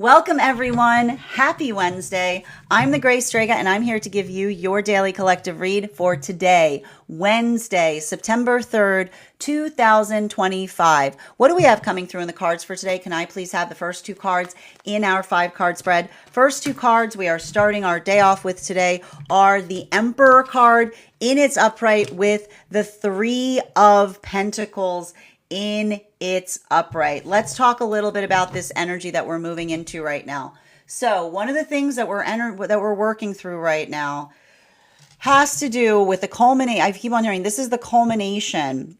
Welcome, everyone. Happy Wednesday. I'm the Grace Strega, and I'm here to give you your daily collective read for today, Wednesday, September 3rd, 2025. What do we have coming through in the cards for today? Can I please have the first two cards in our 5-card spread? First two cards we are starting our day off with today are the Emperor card in its upright with the Three of Pentacles in its upright. Let's talk a little bit about this energy that we're moving into right now. So one of the things that we're working through right now has to do with the culminate. I keep on hearing this is the culmination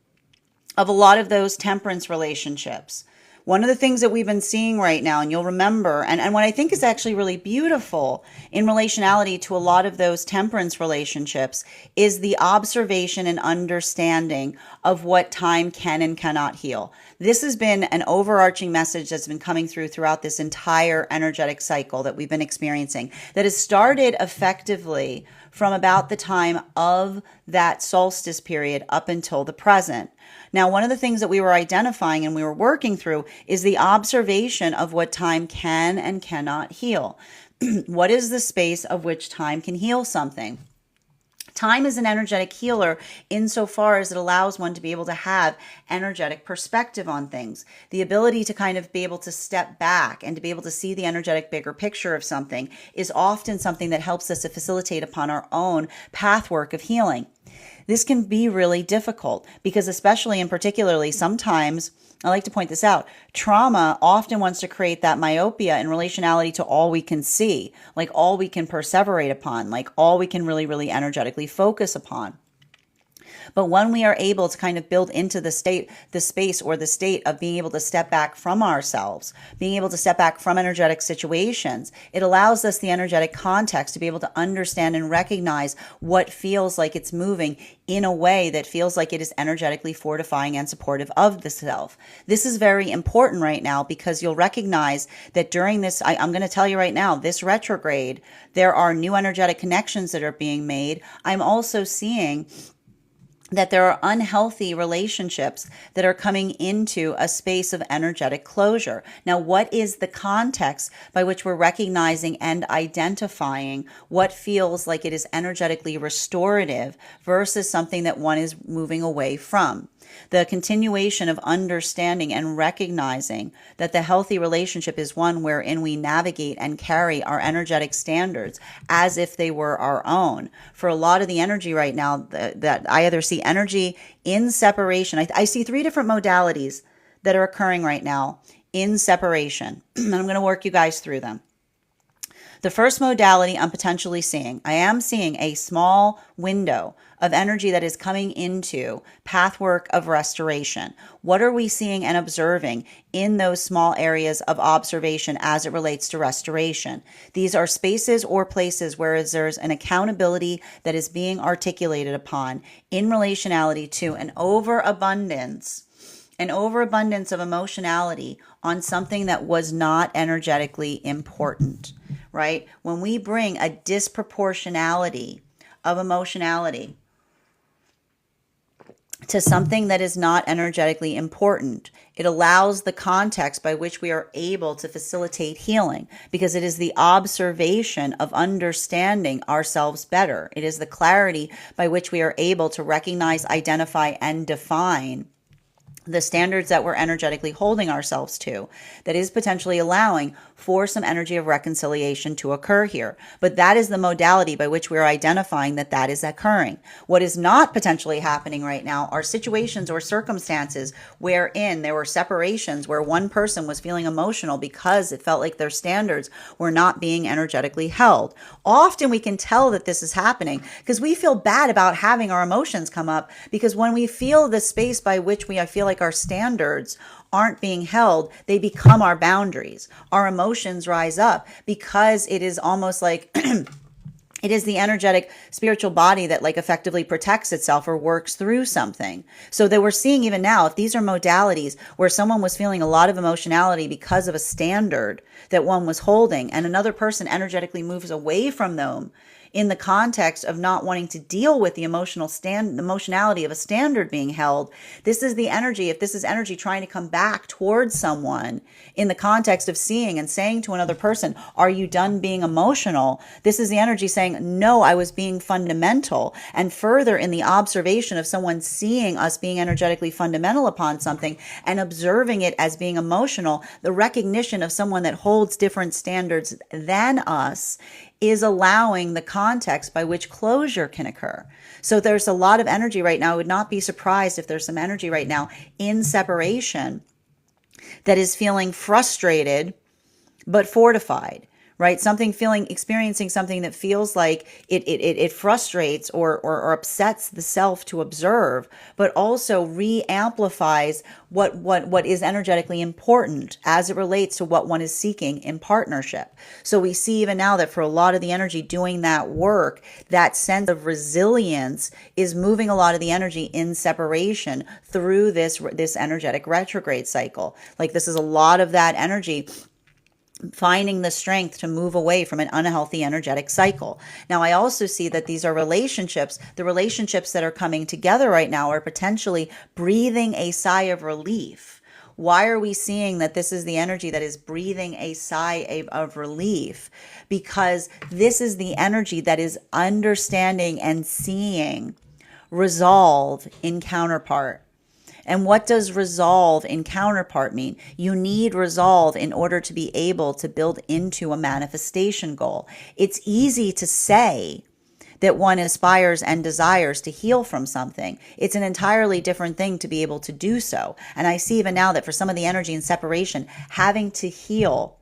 of a lot of those temperance relationships. One of the things that we've been seeing right now, and you'll remember, and what I think is actually really beautiful in relationality to a lot of those temperance relationships is the observation and understanding of what time can and cannot heal. This has been an overarching message that's been coming throughout this entire energetic cycle that we've been experiencing that has started effectively from about the time of that solstice period up until the present. Now, one of the things that we were identifying and we were working through is the observation of what time can and cannot heal. What is the space of which time can heal something? Time is an energetic healer insofar as it allows one to be able to have energetic perspective on things. The ability to kind of be able to step back and to be able to see the energetic bigger picture of something is often something that helps us to facilitate upon our own pathwork of healing. This can be really difficult because especially and particularly sometimes, I like to point this out, trauma often wants to create that myopia in relationality to all we can see, like all we can perseverate upon, like all we can really, really energetically focus upon. But when we are able to kind of build into the space or the state of being able to step back from ourselves, being able to step back from energetic situations, it allows us the energetic context to be able to understand and recognize what feels like it's moving in a way that feels like it is energetically fortifying and supportive of the self. This is very important right now because you'll recognize that during this, I'm going to tell you right now, this retrograde, there are new energetic connections that are being made. I'm also seeing that there are unhealthy relationships that are coming into a space of energetic closure. Now, what is the context by which we're recognizing and identifying what feels like it is energetically restorative versus something that one is moving away from? The continuation of understanding and recognizing that the healthy relationship is one wherein we navigate and carry our energetic standards as if they were our own. For a lot of the energy right now that I either see energy in separation. I see 3 different modalities that are occurring right now in separation. And I'm going to work you guys through them. The first modality I'm potentially seeing, I am seeing a small window of energy that is coming into pathwork of restoration. What are we seeing and observing in those small areas of observation as it relates to restoration? These are spaces or places where there's an accountability that is being articulated upon in relationality to an overabundance of emotionality on something that was not energetically important, right? When we bring a disproportionality of emotionality to something that is not energetically important, it allows the context by which we are able to facilitate healing because it is the observation of understanding ourselves better. It is the clarity by which we are able to recognize, identify, and define the standards that we're energetically holding ourselves to that is potentially allowing for some energy of reconciliation to occur here. But that is the modality by which we're identifying that that is occurring. What is not potentially happening right now are situations or circumstances wherein there were separations where one person was feeling emotional because it felt like their standards were not being energetically held. Often we can tell that this is happening because we feel bad about having our emotions come up because when we feel the space by which I feel like our standards aren't being held, they become our boundaries. Our emotions rise up because it is almost like it is the energetic spiritual body that like effectively protects itself or works through something. So that we're seeing even now, if these are modalities where someone was feeling a lot of emotionality because of a standard that one was holding and another person energetically moves away from them in the context of not wanting to deal with the emotionality of a standard being held. This is the energy, if this is energy trying to come back towards someone in the context of seeing and saying to another person, are you done being emotional? This is the energy saying, no, I was being fundamental. And further, in the observation of someone seeing us being energetically fundamental upon something and observing it as being emotional, the recognition of someone that holds different standards than us is allowing the context by which closure can occur. So there's a lot of energy right now. I would not be surprised if there's some energy right now in separation that is feeling frustrated but fortified, right? Experiencing something that feels like it frustrates or upsets the self to observe, but also re-amplifies what is energetically important as it relates to what one is seeking in partnership. So we see even now that for a lot of the energy doing that work, that sense of resilience is moving a lot of the energy in separation through this energetic retrograde cycle. Like this is a lot of that energy finding the strength to move away from an unhealthy energetic cycle. Now, I also see that these are relationships. The relationships that are coming together right now are potentially breathing a sigh of relief. Why are we seeing that this is the energy that is breathing a sigh of relief? Because this is the energy that is understanding and seeing resolve in counterpart. And what does resolve in counterpart mean? You need resolve in order to be able to build into a manifestation goal. It's easy to say that one aspires and desires to heal from something. It's an entirely different thing to be able to do so. And I see even now that for some of the energy in separation, having to heal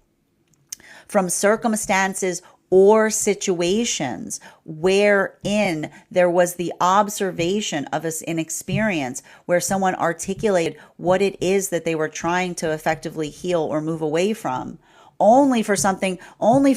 from circumstances or situations wherein there was the observation of an experience where someone articulated what it is that they were trying to effectively heal or move away from, only for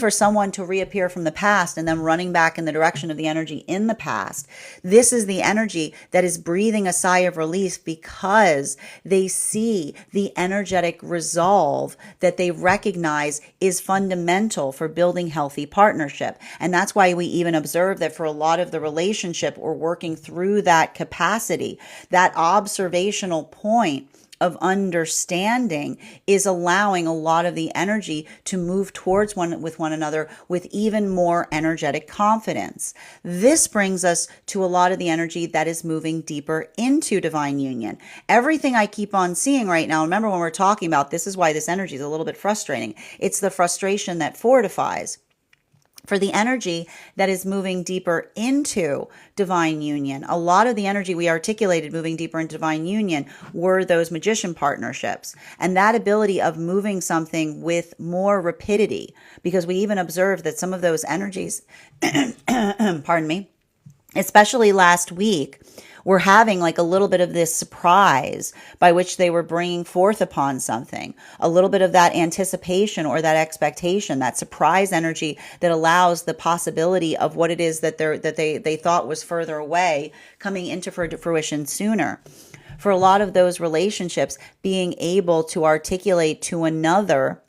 someone to reappear from the past and then running back in the direction of the energy in the past. This is the energy that is breathing a sigh of relief because they see the energetic resolve that they recognize is fundamental for building healthy partnership. And that's why we even observe that for a lot of the relationship, we're working through that capacity, that observational point of understanding is allowing a lot of the energy to move towards one another with even more energetic confidence. This brings us to a lot of the energy that is moving deeper into divine union. Everything I keep on seeing right now, remember when we're talking about this is why this energy is a little bit frustrating. It's the frustration that fortifies. For the energy that is moving deeper into divine union, a lot of the energy we articulated moving deeper into divine union were those magician partnerships and that ability of moving something with more rapidity, because we even observed that some of those energies, pardon me, especially last week, were having like a little bit of this surprise by which they were bringing forth upon something, a little bit of that anticipation or that expectation, that surprise energy that allows the possibility of what it is that they thought was further away coming into fruition sooner. For a lot of those relationships, being able to articulate to another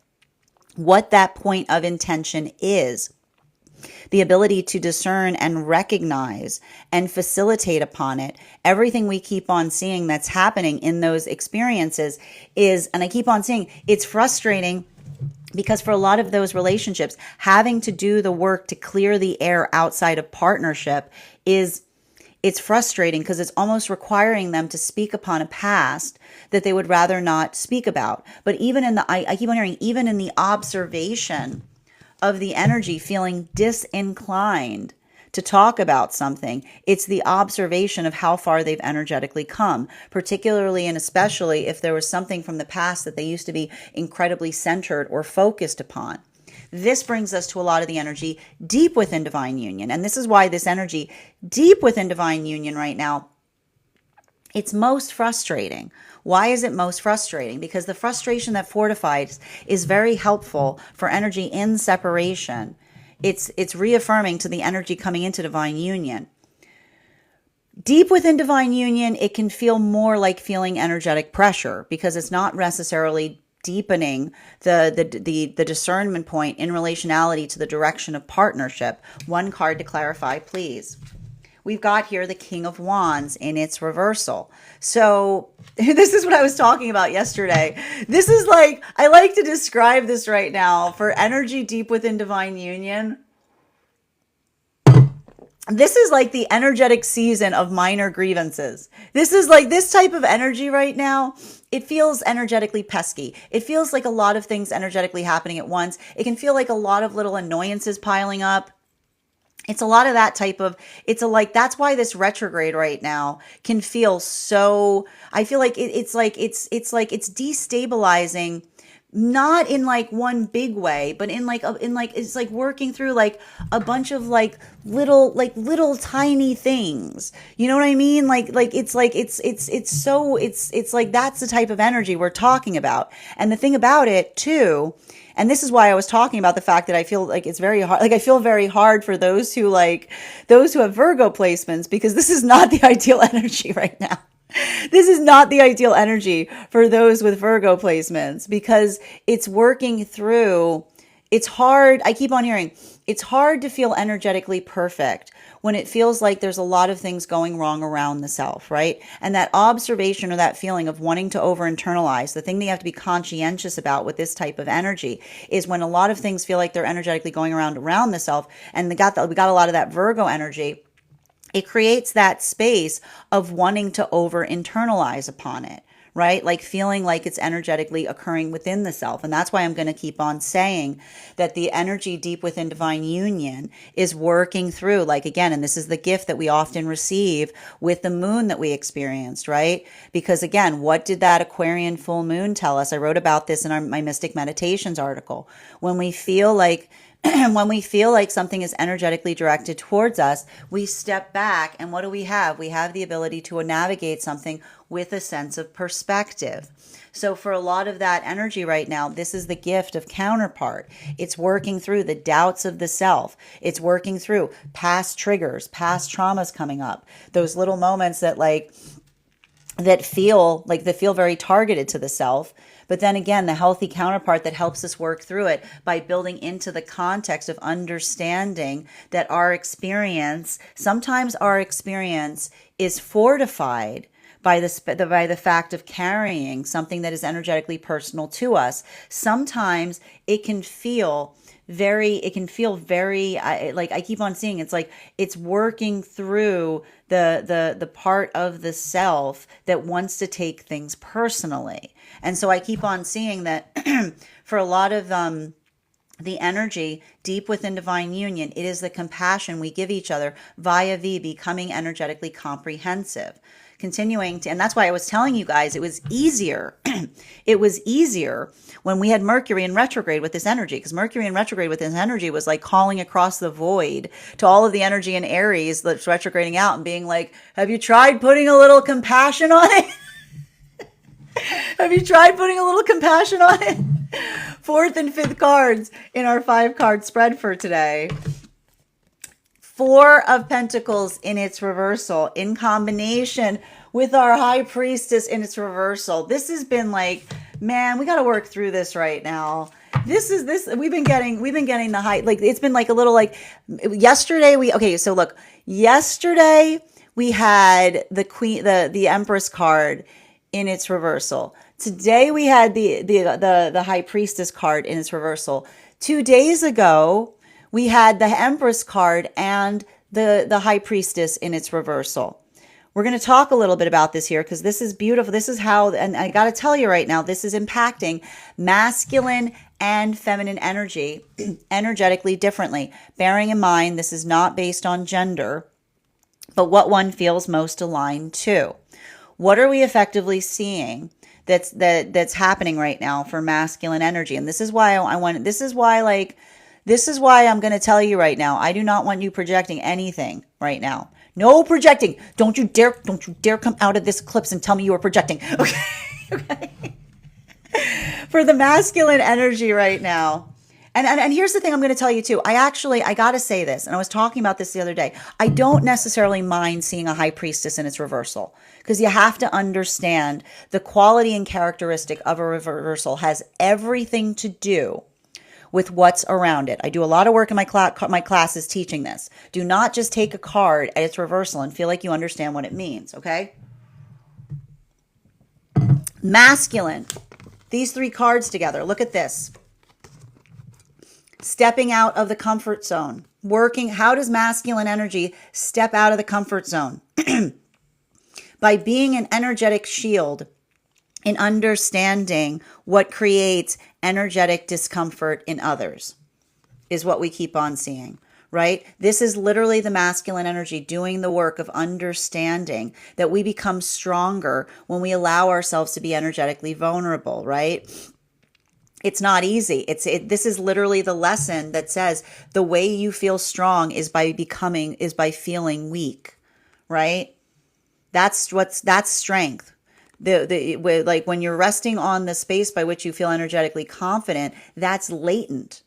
what that point of intention is, the ability to discern and recognize and facilitate upon it. Everything we keep on seeing that's happening in those experiences is, and I keep on saying, it's frustrating because for a lot of those relationships, having to do the work to clear the air outside of partnership it's frustrating because it's almost requiring them to speak upon a past that they would rather not speak about. But even in I keep on hearing, even in the observation of the energy feeling disinclined to talk about something, it's the observation of how far they've energetically come, particularly and especially if there was something from the past that they used to be incredibly centered or focused upon. This brings us to a lot of the energy deep within divine union. And this is why this energy deep within divine union right now, it's most frustrating. Why is it most frustrating? Because the frustration that fortifies is very helpful for energy in separation. It's reaffirming to the energy coming into divine union. Deep within divine union, it can feel more like feeling energetic pressure because it's not necessarily deepening the discernment point in relationality to the direction of partnership. One card to clarify, please. We've got here the King of Wands in its reversal. So this is what I was talking about yesterday. This is like, I like to describe this right now for energy deep within divine union. This is like the energetic season of minor grievances. This is like this type of energy right now. It feels energetically pesky. It feels like a lot of things energetically happening at once. It can feel like a lot of little annoyances piling up. It's a lot of that type of, that's why this retrograde right now can feel so, I feel like it's destabilizing, not in like one big way, but it's like working through like a bunch of like little tiny things. You know what I mean? It's like, that's the type of energy we're talking about. And the thing about it too, and this is why I was talking about the fact that I feel like it's very hard. Like I feel very hard for those who have Virgo placements, because this is not the ideal energy right now. This is not the ideal energy for those with Virgo placements, because it's working through, it's hard. I keep on hearing it's hard to feel energetically perfect when it feels like there's a lot of things going wrong around the self, right? And that observation or that feeling of wanting to over internalize, the thing that you have to be conscientious about with this type of energy is when a lot of things feel like they're energetically going around the self, and we got a lot of that Virgo energy. It creates that space of wanting to over internalize upon it, right? Like feeling like it's energetically occurring within the self. And that's why I'm going to keep on saying that the energy deep within divine union is working through, like, again, and this is the gift that we often receive with the moon that we experienced, right? Because again, what did that Aquarian full moon tell us? I wrote about this in my Mystic Meditations article. When we feel like something is energetically directed towards us, we step back, and what do? We have the ability to navigate something with a sense of perspective. So for a lot of that energy right now, this is the gift of counterpart. It's working through the doubts of the self. It's working through past triggers, past traumas coming up, those little moments that feel very targeted to the self. But then again, the healthy counterpart that helps us work through it by building into the context of understanding that sometimes our experience is fortified by the fact of carrying something that is energetically personal to us. Sometimes it can feel very, I keep on seeing, it's like it's working through the part of the self that wants to take things personally. And so I keep on seeing that for a lot of the energy deep within divine union, it is the compassion we give each other via becoming energetically comprehensive. Continuing to, and that's why I was telling you guys, it was easier. It was easier when we had Mercury in retrograde with this energy, because Mercury in retrograde with this energy was like calling across the void to all of the energy in Aries that's retrograding out and being like, have you tried putting a little compassion on it? Have you tried putting a little compassion on it? Fourth and fifth cards in our 5-card spread for today. 4 of Pentacles in its reversal in combination with our High Priestess in its reversal. This has been like, man, we got to work through this right now. We've been getting the high, like, it's been like a little like yesterday we had the Queen, the Empress card in its reversal. Today we had the High Priestess card in its reversal. 2 days ago, we had the Empress card and the High Priestess in its reversal. We're going to talk a little bit about this here because this is beautiful. This is how, and I got to tell you right now, this is impacting masculine and feminine energy energetically differently. Bearing in mind, this is not based on gender, but what one feels most aligned to. What are we effectively seeing that's happening right now for masculine energy? And this is why this is why I'm going to tell you right now, I do not want you projecting anything right now. No projecting. Don't you dare come out of this eclipse and tell me you were projecting. Okay. Okay. For the masculine energy right now, And here's the thing I'm going to tell you too. I got to say this, and I was talking about this the other day. I don't necessarily mind seeing a high priestess in its reversal, because you have to understand the quality and characteristic of a reversal has everything to do with what's around it. I do a lot of work in my classes teaching this. Do not just take a card at its reversal and feel like you understand what it means, okay? Masculine. These three cards together. Look at this. Stepping out of the comfort zone. Working. How does masculine energy step out of the comfort zone? By being an energetic shield in understanding what creates energetic discomfort in others is what we keep on seeing, right? This is literally the masculine energy doing the work of understanding that we become stronger when we allow ourselves to be energetically vulnerable, right? It's not easy. This is literally the lesson that says the way you feel strong is by feeling weak, right? That's strength. Like when you're resting on the space by which you feel energetically confident, that's latent,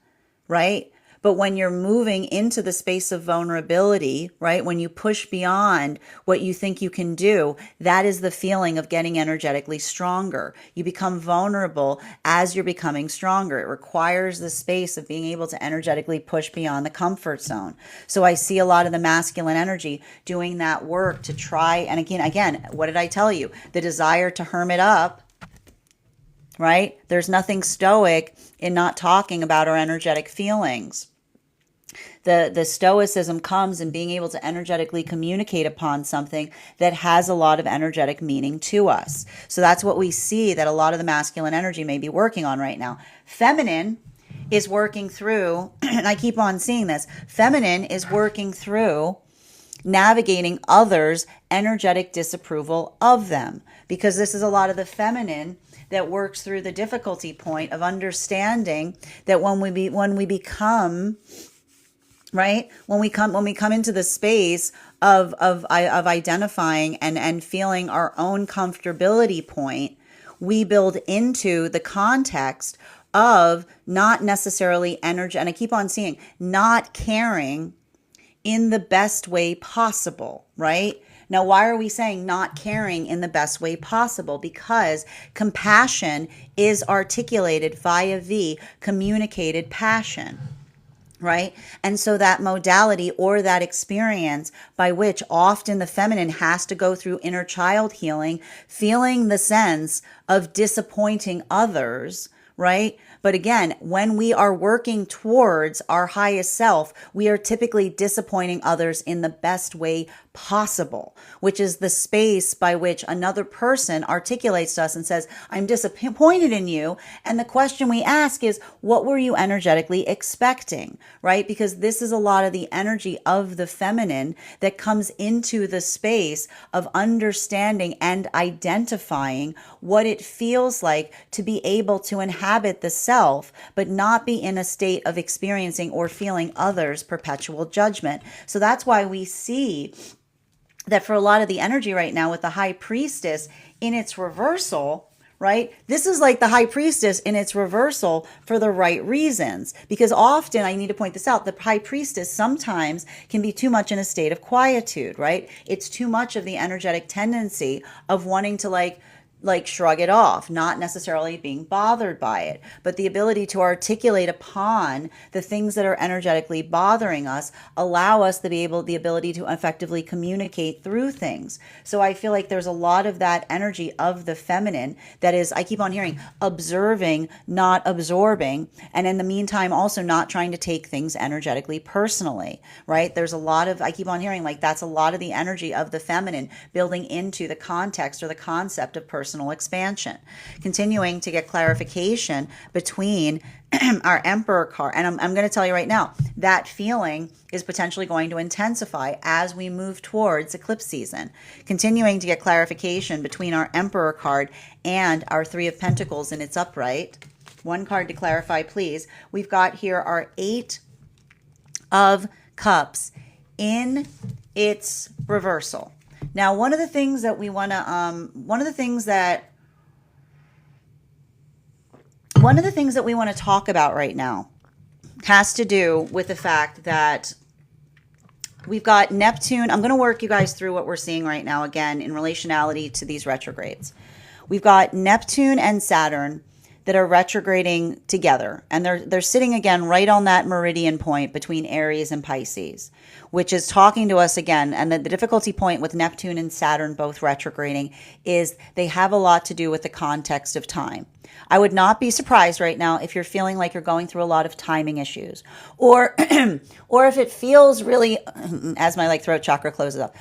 right? But when you're moving into the space of vulnerability, right? When you push beyond what you think you can do, that is the feeling of getting energetically stronger. You become vulnerable as you're becoming stronger. It requires the space of being able to energetically push beyond the comfort zone. So I see a lot of the masculine energy doing that work to try. And again, what did I tell you? The desire to hermit up, right? There's nothing stoic in not talking about our energetic feelings. The stoicism comes in being able to energetically communicate upon something that has a lot of energetic meaning to us. So that's what we see that a lot of the masculine energy may be working on right now. Feminine is working through, and I keep on seeing this, feminine is working through navigating others' energetic disapproval of them, because this is a lot of the feminine that works through the difficulty point of understanding that when we become right, when we come into the space of identifying and feeling our own comfortability point, we build into the context of not necessarily energy, and I keep on seeing not caring in the best way possible, right? Now, why are we saying not caring in the best way possible? Because compassion is articulated via the communicated passion, right? And so that modality or that experience by which often the feminine has to go through inner child healing, feeling the sense of disappointing others, right? But again, when we are working towards our highest self, we are typically disappointing others in the best way possible, which is the space by which another person articulates to us and says, I'm disappointed in you. And the question we ask is, what were you energetically expecting, right? Because this is a lot of the energy of the feminine that comes into the space of understanding and identifying what it feels like to be able to inhabit the self, but not be in a state of experiencing or feeling others' perpetual judgment. So that's why we see that for a lot of the energy right now with the high priestess in its reversal, right? This is like the high priestess in its reversal for the right reasons. Because often, I need to point this out, the high priestess sometimes can be too much in a state of quietude, right? It's too much of the energetic tendency of wanting to like shrug it off, not necessarily being bothered by it, but the ability to articulate upon the things that are energetically bothering us allow us to be the ability to effectively communicate through things. So I feel like there's a lot of that energy of the feminine that is, I keep on hearing, observing, not absorbing, and in the meantime also not trying to take things energetically personally, right? There's a lot of, I keep on hearing like that's a lot of the energy of the feminine building into the context or the concept of personal expansion. Continuing to get clarification between our Emperor card. And I'm going to tell you right now, that feeling is potentially going to intensify as we move towards eclipse season. Continuing to get clarification between our Emperor card and our Three of Pentacles in its upright. One card to clarify, please. We've got here our Eight of Cups in its reversal. Now, one of the things that we want to talk about right now has to do with the fact that we've got Neptune. I'm going to work you guys through what we're seeing right now, again, in relationality to these retrogrades. We've got Neptune and Saturn that are retrograding together, and they're sitting again right on that meridian point between Aries and Pisces, which is talking to us again. And the difficulty point with Neptune and Saturn both retrograding is they have a lot to do with the context of time. I would not be surprised right now if you're feeling like you're going through a lot of timing issues, or or if it feels really, as my throat chakra closes up,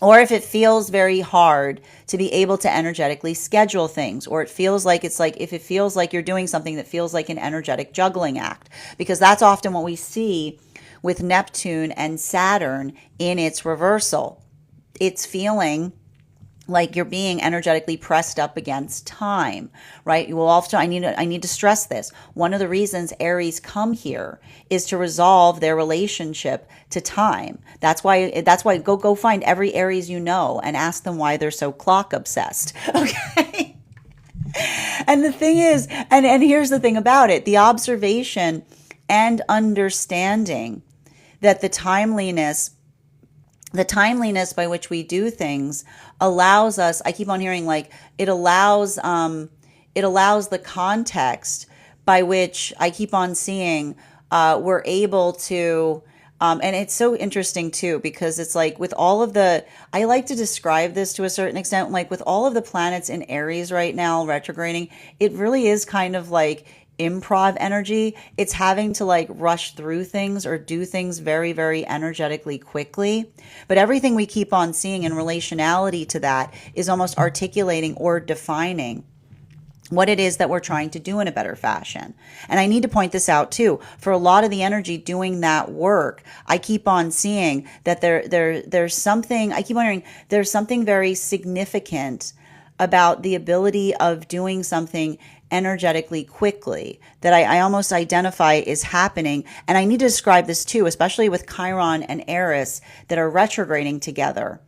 or if it feels very hard to be able to energetically schedule things, or it feels like if it feels like you're doing something that feels like an energetic juggling act, because that's often what we see with Neptune and Saturn in its reversal. It's feeling like you're being energetically pressed up against time, right? You will often, I need to stress this. One of the reasons Aries come here is to resolve their relationship to time. That's why go find every Aries you know and ask them why they're so clock obsessed. Okay. And the thing is, and here's the thing about it, the observation and understanding that the timeliness by which we do things allows us, I keep on hearing it allows the context by which I keep on seeing we're able to, and it's so interesting too, because it's with all of I like to describe this to a certain extent, with all of the planets in Aries right now retrograding, it really is kind of improv energy. It's having to rush through things or do things very, very energetically quickly. But everything we keep on seeing in relationality to that is almost articulating or defining what it is that we're trying to do in a better fashion. And I need to point this out too. For a lot of the energy doing that work, I keep on seeing that there's something, I keep wondering, there's something very significant about the ability of doing something energetically quickly that I almost identify is happening. And I need to describe this too, especially with Chiron and Eris that are retrograding together.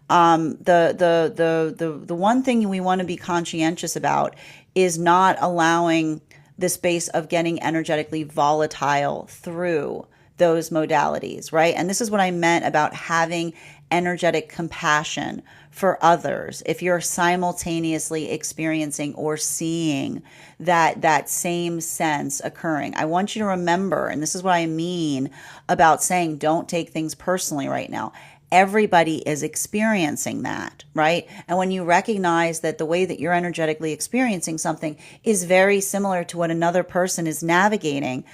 The one thing we want to be conscientious about is not allowing the space of getting energetically volatile through those modalities, right? And this is what I meant about having energetic compassion for others. If you're simultaneously experiencing or seeing that same sense occurring, I want you to remember, and this is what I mean about saying don't take things personally right now. Everybody is experiencing that, right? And when you recognize that the way that you're energetically experiencing something is very similar to what another person is navigating,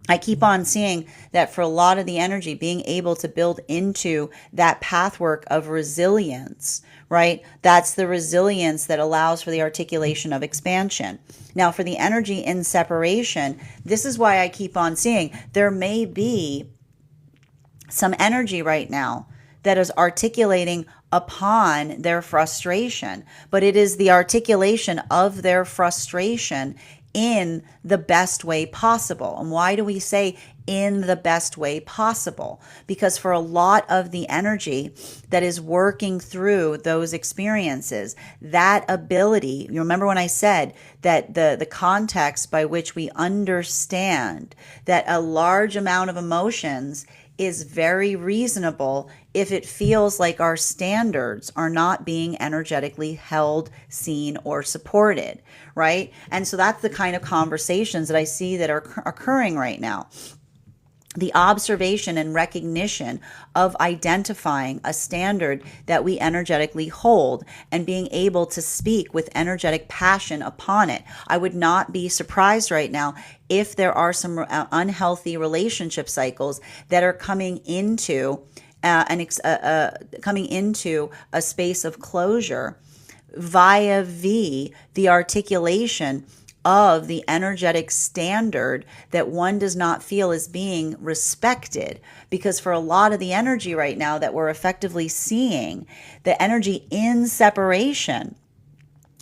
I keep on seeing that for a lot of the energy, being able to build into that pathwork of resilience, right? That's the resilience that allows for the articulation of expansion. Now, for the energy in separation, this is why I keep on seeing there may be some energy right now that is articulating upon their frustration, but it is the articulation of their frustration in the best way possible. And why do we say in the best way possible? Because for a lot of the energy that is working through those experiences, that ability, you remember when I said that the context by which we understand that a large amount of emotions is very reasonable if it feels like our standards are not being energetically held, seen, or supported, right? And so that's the kind of conversations that I see that are occurring right now. The observation and recognition of identifying a standard that we energetically hold and being able to speak with energetic passion upon it. I would not be surprised right now if there are some unhealthy relationship cycles that are coming into a space of closure via the articulation of the energetic standard that one does not feel is being respected. Because for a lot of the energy right now that we're effectively seeing, the energy in separation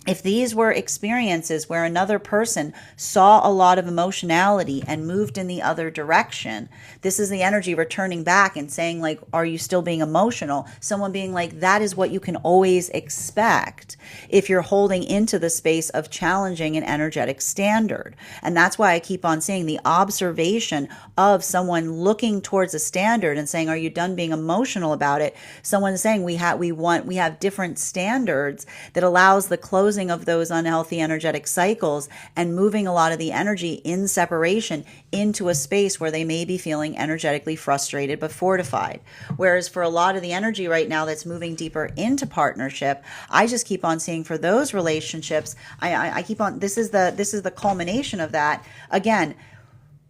if these were experiences where another person saw a lot of emotionality and moved in the other direction, this is the energy returning back and saying, like, are you still being emotional? Someone being like, that is what you can always expect if you're holding into the space of challenging an energetic standard. And that's why I keep on saying the observation of someone looking towards a standard and saying, are you done being emotional about it? Someone saying we have different standards that allows the closing of those unhealthy energetic cycles and moving a lot of the energy in separation into a space where they may be feeling energetically frustrated but fortified. Whereas for a lot of the energy right now that's moving deeper into partnership, I just keep on seeing for those relationships, I keep on, this is the culmination of that. Again,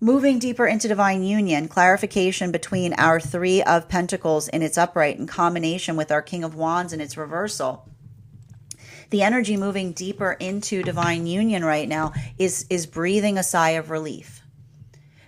moving deeper into divine union, clarification between our Three of Pentacles in its upright in combination with our King of Wands in its reversal. The energy moving deeper into divine union right now is breathing a sigh of relief.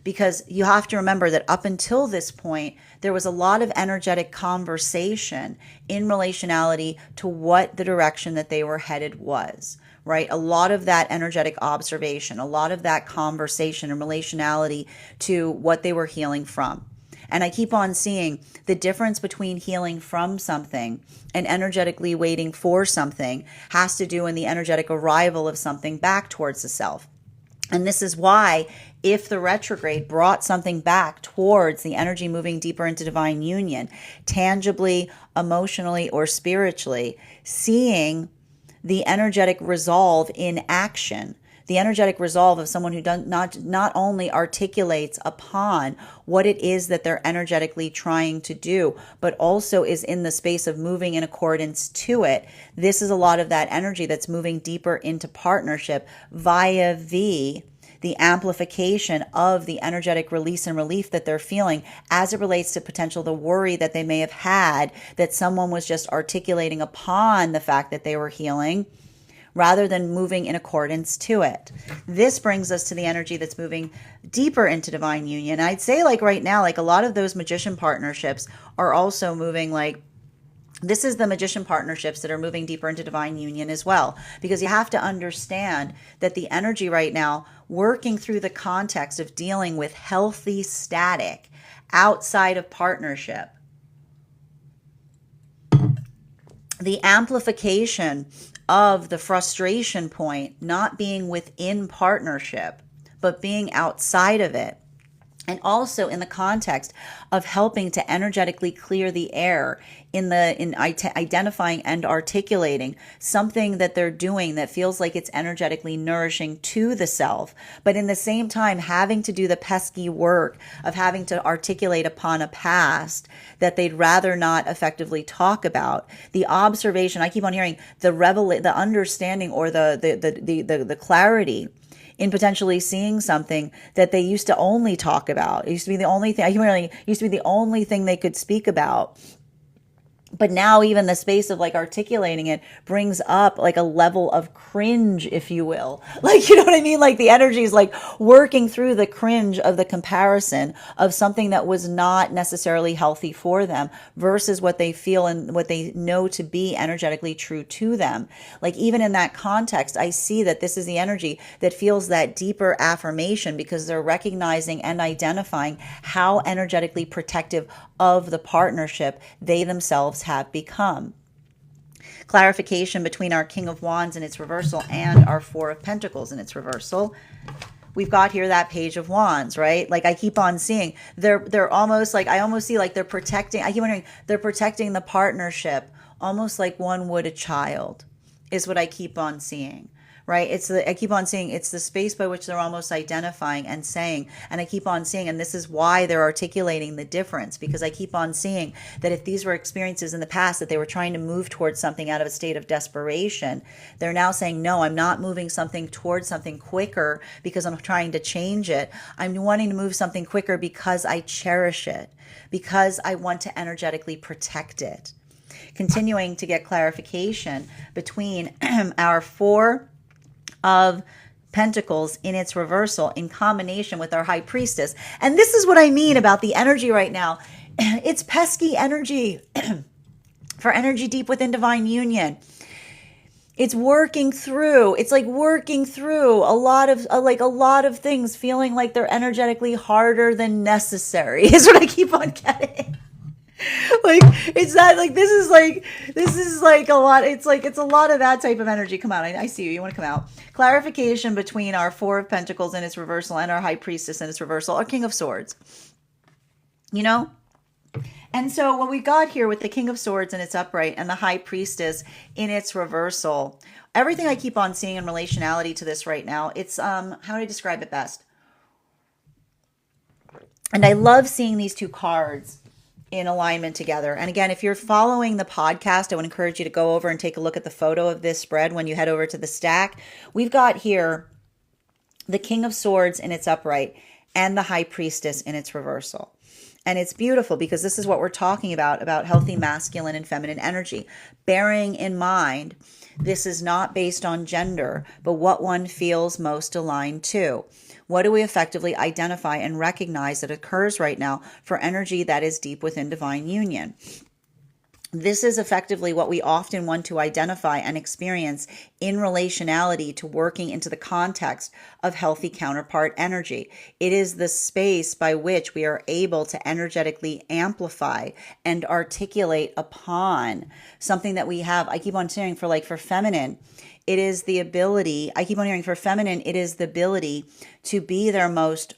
Because you have to remember that up until this point, there was a lot of energetic conversation in relationality to what the direction that they were headed was, right? A lot of that energetic observation, a lot of that conversation and relationality to what they were healing from. And I keep on seeing the difference between healing from something and energetically waiting for something has to do in the energetic arrival of something back towards the self. And this is why if the retrograde brought something back towards the energy moving deeper into divine union, tangibly, emotionally, or spiritually, seeing the energetic resolve in action, the energetic resolve of someone who not only articulates upon what it is that they're energetically trying to do, but also is in the space of moving in accordance to it. This is a lot of that energy that's moving deeper into partnership via the amplification of the energetic release and relief that they're feeling as it relates to potential the worry that they may have had that someone was just articulating upon the fact that they were healing, rather than moving in accordance to it. This brings us to the energy that's moving deeper into divine union. I'd say like right now, like a lot of those magician partnerships are also moving like, this is the magician partnerships that are moving deeper into divine union as well. Because you have to understand that the energy right now, working through the context of dealing with healthy static outside of partnership, the amplification of the frustration point not being within partnership, but being outside of it. And also in the context of helping to energetically clear the air in identifying and articulating something that they're doing that feels like it's energetically nourishing to the self, but in the same time having to do the pesky work of having to articulate upon a past that they'd rather not effectively talk about. The observation, I keep on hearing the understanding or the clarity in potentially seeing something that they used to only talk about. It used to be the only thing, used to be the only thing they could speak about. But now even the space of like articulating it brings up like a level of cringe, if you will. Like, you know what I mean? Like the energy is like working through the cringe of the comparison of something that was not necessarily healthy for them versus what they feel and what they know to be energetically true to them. Like even in that context, I see that this is the energy that feels that deeper affirmation because they're recognizing and identifying how energetically protective of the partnership they themselves have become. Clarification between our King of Wands in its reversal and our Four of Pentacles in its reversal. We've got here that Page of Wands, right? Like I keep on seeing they're almost like, I almost see like they're protecting, I keep wondering, they're protecting the partnership almost like one would a child is what I keep on seeing. Right? I keep on seeing it's the space by which they're almost identifying and saying, and I keep on seeing, and this is why they're articulating the difference, because I keep on seeing that if these were experiences in the past that they were trying to move towards something out of a state of desperation, they're now saying, no, I'm not moving something towards something quicker because I'm trying to change it. I'm wanting to move something quicker because I cherish it, because I want to energetically protect it. Continuing to get clarification between our Four of Pentacles in its reversal in combination with our High Priestess. And this is what I mean about the energy right now. It's pesky energy for energy deep within divine union. It's working through. It's like working through a lot of like a lot of things, feeling like they're energetically harder than necessary. Is what I keep on getting. Like it's that like this is like a lot. It's a lot of that type of energy. Come out. I see you. You want to come out? Clarification between our Four of Pentacles in its reversal and our High Priestess in its reversal, our King of Swords. You know, and so what we got here with the King of Swords in its upright and the High Priestess in its reversal, everything I keep on seeing in relationality to this right now, it's how do I describe it best? And I love seeing these two cards in alignment together. And again, if you're following the podcast, I would encourage you to go over and take a look at the photo of this spread when you head over to the stack. We've got here the King of Swords in its upright and the High Priestess in its reversal. And it's beautiful because this is what we're talking about healthy masculine and feminine energy. Bearing in mind, this is not based on gender, but what one feels most aligned to. What do we effectively identify and recognize that occurs right now for energy that is deep within divine union? This is effectively what we often want to identify and experience in relationality to working into the context of healthy counterpart energy. It is the space by which we are able to energetically amplify and articulate upon something that we have. I keep on saying for feminine, it is the ability, I keep on hearing for feminine, it is the ability to be their most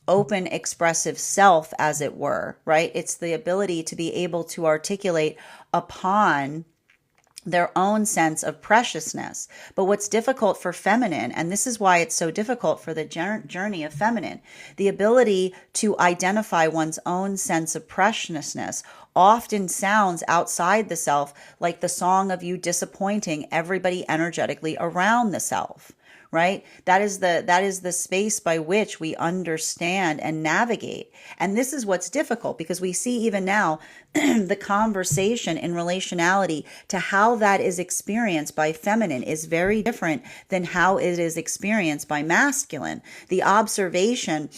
open, expressive self, as it were, right? It's the ability to be able to articulate upon their own sense of preciousness. But what's difficult for feminine, and this is why it's so difficult for the journey of feminine, the ability to identify one's own sense of preciousness often sounds outside the self, like the song of you disappointing everybody energetically around the self. Right? That is the space by which we understand and navigate. And this is what's difficult because we see even now the conversation in relationality to how that is experienced by feminine is very different than how it is experienced by masculine. The observation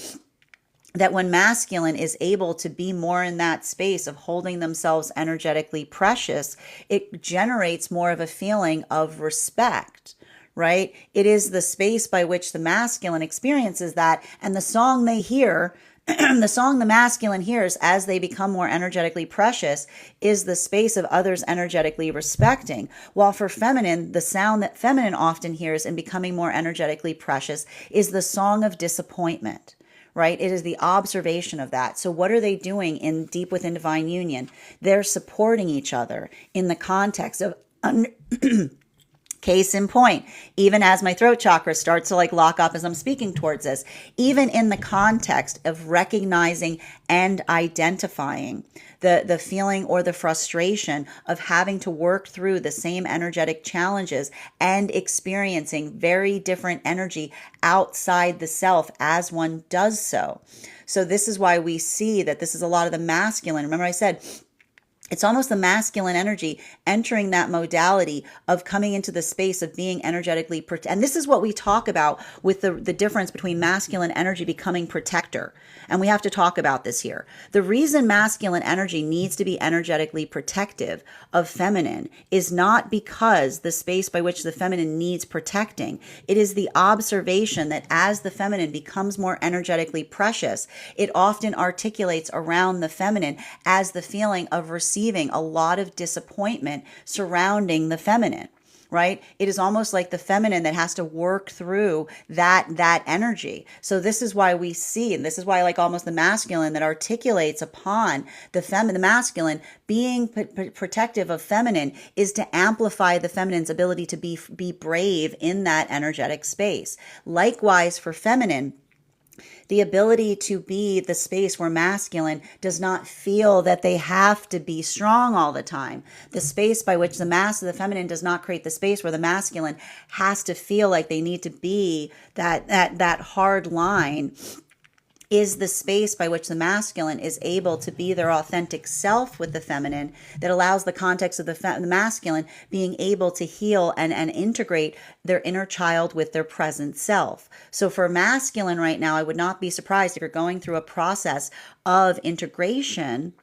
that when masculine is able to be more in that space of holding themselves energetically precious, it generates more of a feeling of respect. Right? It is the space by which the masculine experiences that, and the song they hear, the song the masculine hears as they become more energetically precious is the space of others energetically respecting. While for feminine, the sound that feminine often hears in becoming more energetically precious is the song of disappointment. Right? It is the observation of that. So what are they doing in deep within divine union? They're supporting each other in the context of case in point, even as my throat chakra starts to lock up as I'm speaking towards this, even in the context of recognizing and identifying the feeling or the frustration of having to work through the same energetic challenges and experiencing very different energy outside the self as one does so. So this is why we see that this is a lot of the masculine. Remember I said, it's almost the masculine energy entering that modality of coming into the space of being energetically and this is what we talk about with the difference between masculine energy becoming protector. And we have to talk about this here. The reason masculine energy needs to be energetically protective of feminine is not because the space by which the feminine needs protecting. It is the observation that as the feminine becomes more energetically precious, it often articulates around the feminine as the feeling of receiving a lot of disappointment surrounding the feminine. Right? It is almost like the feminine that has to work through that energy. So this is why we see, and this is why almost the masculine that articulates upon the masculine being protective of feminine is to amplify the feminine's ability to be brave in that energetic space. Likewise for feminine, the ability to be the space where masculine does not feel that they have to be strong all the time. The space by which the feminine does not create the space where the masculine has to feel like they need to be that hard line is the space by which the masculine is able to be their authentic self with the feminine that allows the context of the masculine being able to heal and integrate their inner child with their present self. So for masculine right now, I would not be surprised if you're going through a process of integration,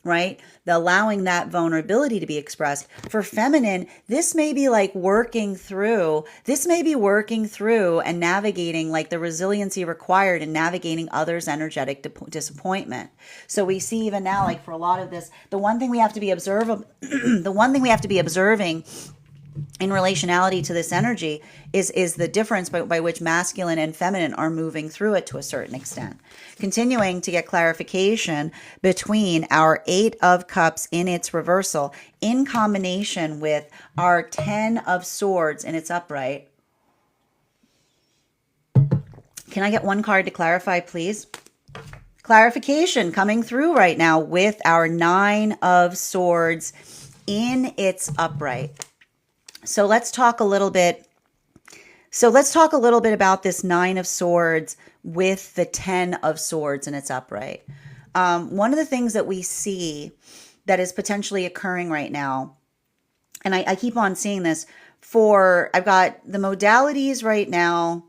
right? The allowing that vulnerability to be expressed. For feminine, this may be like working through and navigating like the resiliency required in navigating others' energetic disappointment. So we see even now, like for a lot of this, the one thing we have to be observing in relationality to this energy is the difference by which masculine and feminine are moving through it to a certain extent. Continuing to get clarification between our Eight of Cups in its reversal in combination with our Ten of Swords in its upright. Can I get one card to clarify, please? Clarification coming through right now with our Nine of Swords in its upright. So let's talk a little bit about this Nine of Swords with the Ten of Swords in its upright. One of the things that we see that is potentially occurring right now, and I keep on seeing this I've got the modalities right now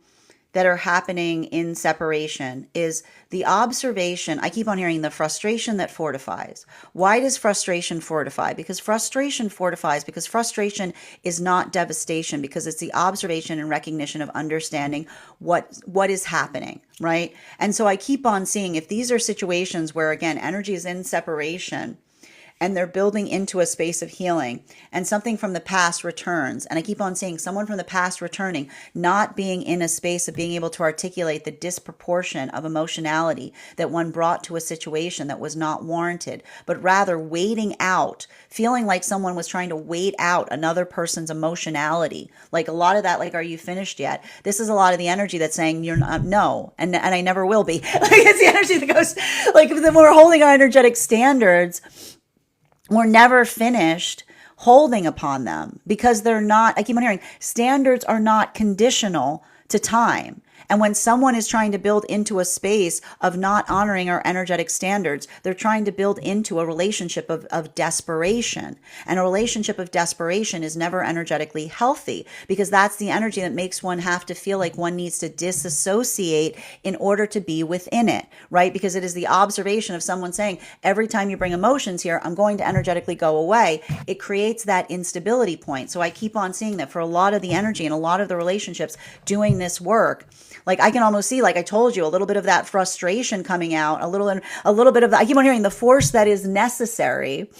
that are happening in separation is the observation. I keep on hearing the frustration that fortifies. Why does frustration fortify? Because frustration fortifies because frustration is not devastation, because it's the observation and recognition of understanding what is happening, right? And so I keep on seeing if these are situations where, again, energy is in separation, and they're building into a space of healing, and something from the past returns. And I keep on seeing someone from the past returning, not being in a space of being able to articulate the disproportion of emotionality that one brought to a situation that was not warranted, but rather waiting out, feeling like someone was trying to wait out another person's emotionality. Like a lot of that, like, are you finished yet? This is a lot of the energy that's saying you're not, no, and I never will be. Like, it's the energy that goes, like, when we're holding our energetic standards, we're never finished holding upon them because they're not, I keep on hearing, standards are not conditional to time. And when someone is trying to build into a space of not honoring our energetic standards, they're trying to build into a relationship of desperation. And a relationship of desperation is never energetically healthy, because that's the energy that makes one have to feel like one needs to disassociate in order to be within it, right? Because it is the observation of someone saying, every time you bring emotions here, I'm going to energetically go away. It creates that instability point. So I keep on seeing that for a lot of the energy and a lot of the relationships doing this work. Like I can almost see, like I told you, a little bit of that frustration coming out, a little bit of that. I keep on hearing the force that is necessary,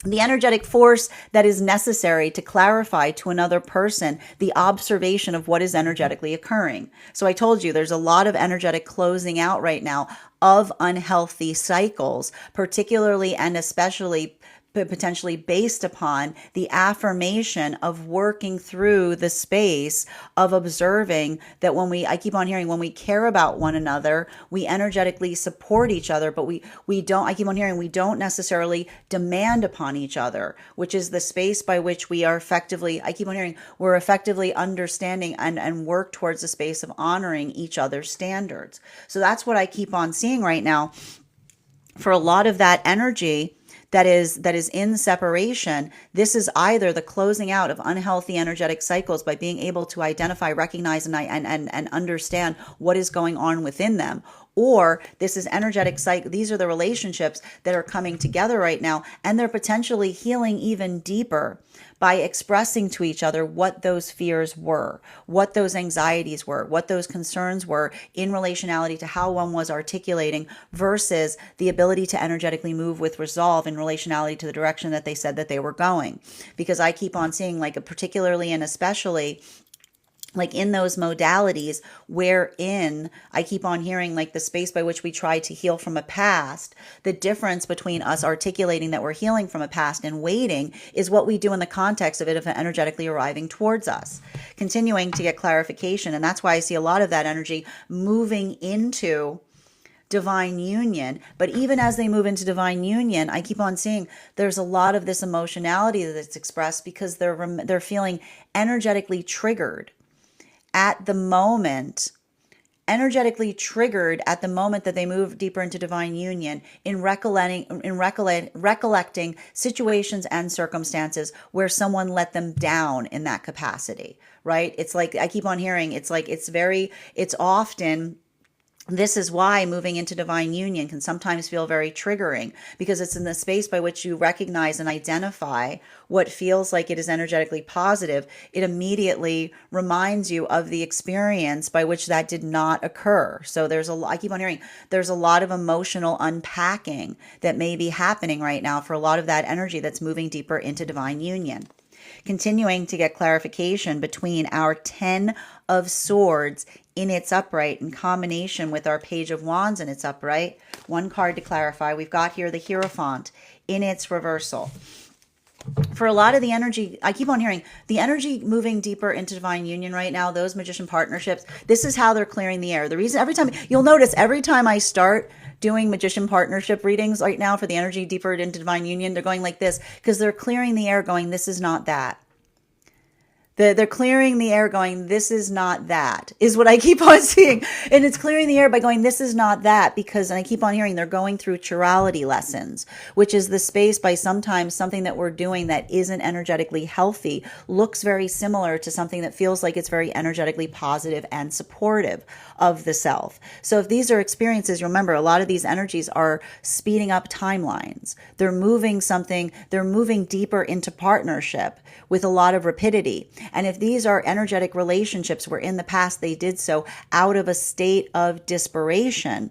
the energetic force that is necessary to clarify to another person the observation of what is energetically occurring. So I told you there's a lot of energetic closing out right now of unhealthy cycles, particularly and especially potentially based upon the affirmation of working through the space of observing that I keep on hearing, when we care about one another, we energetically support each other, but we don't, I keep on hearing, we don't necessarily demand upon each other, which is the space by which we are effectively, I keep on hearing, we're effectively understanding and work towards the space of honoring each other's standards. So that's what I keep on seeing right now for a lot of that energy that is in separation. This is either the closing out of unhealthy energetic cycles by being able to identify, recognize, and understand what is going on within them. Or this is energetic cycle. These are the relationships that are coming together right now, and they're potentially healing even deeper by expressing to each other what those fears were, what those anxieties were, what those concerns were in relationality to how one was articulating versus the ability to energetically move with resolve in relationality to the direction that they said that they were going. Because I keep on seeing, like, particularly and especially like in those modalities wherein I keep on hearing, like, the space by which we try to heal from a past, the difference between us articulating that we're healing from a past and waiting is what we do in the context of it, of energetically arriving towards us. Continuing to get clarification, and that's why I see a lot of that energy moving into divine union. But even as they move into divine union, I keep on seeing there's a lot of this emotionality that's expressed because they're feeling energetically triggered at the moment, energetically triggered at the moment that they move deeper into divine union, in recollecting situations and circumstances where someone let them down in that capacity, right? It's like, I keep on hearing, it's like, it's often This is why moving into divine union can sometimes feel very triggering, because it's in the space by which you recognize and identify what feels like it is energetically positive. It immediately reminds you of the experience by which that did not occur. So I keep on hearing, there's a lot of emotional unpacking that may be happening right now for a lot of that energy that's moving deeper into divine union. Continuing to get clarification between our 10 of Swords in its upright in combination with our Page of Wands in its upright. One card to clarify. We've got here the Hierophant in its reversal. For a lot of the energy, I keep on hearing the energy moving deeper into divine union right now, those magician partnerships, this is how they're clearing the air. The reason, every time, you'll notice every time I start doing magician partnership readings right now for the energy deeper into divine union, they're going like this, because they're clearing the air going, this is not that. They're clearing the air going, this is not that, is what I keep on seeing. And it's clearing the air by going, this is not that, because, and I keep on hearing, they're going through chirality lessons, which is the space by sometimes something that we're doing that isn't energetically healthy looks very similar to something that feels like it's very energetically positive and supportive of the self. So if these are experiences, remember, a lot of these energies are speeding up timelines. They're moving something, they're moving deeper into partnership with a lot of rapidity. And if these are energetic relationships where in the past they did so out of a state of desperation,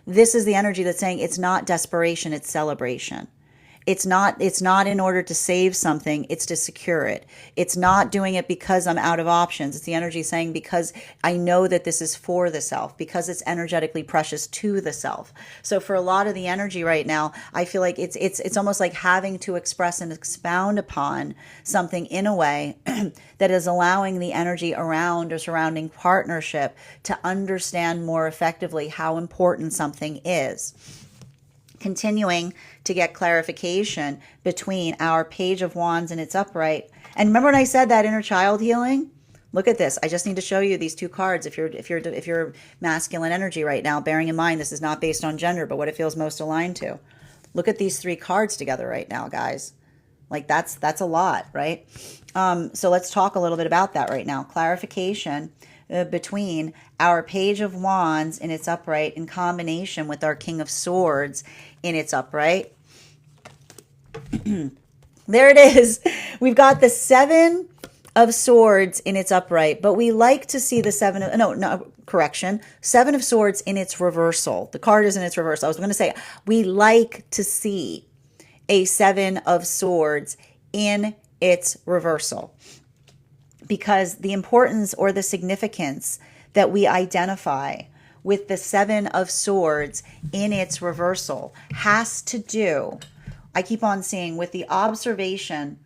this is the energy that's saying it's not desperation, it's celebration. It's not in order to save something, it's to secure it. It's not doing it because I'm out of options. It's the energy saying because I know that this is for the self, because it's energetically precious to the self. So for a lot of the energy right now, I feel like it's almost like having to express and expound upon something in a way that is allowing the energy around or surrounding partnership to understand more effectively how important something is. Continuing to get clarification between our Page of Wands and its upright. And remember when I said that inner child healing? Look at this. I just need to show you these two cards if you're masculine energy right now, bearing in mind this is not based on gender, but what it feels most aligned to. Look at these three cards together right now, guys. Like that's a lot, right? So let's talk a little bit about that right now. Clarification between our Page of Wands in its upright in combination with our King of Swords in its upright. There it is. We've got the Seven of Swords in its upright, but we like to see the Seven of Swords in its reversal. The card is in its reversal. I was going to say, we like to see a Seven of Swords in its reversal, because the importance or the significance that we identify with the Seven of Swords in its reversal has to do, I keep on seeing, with the observation.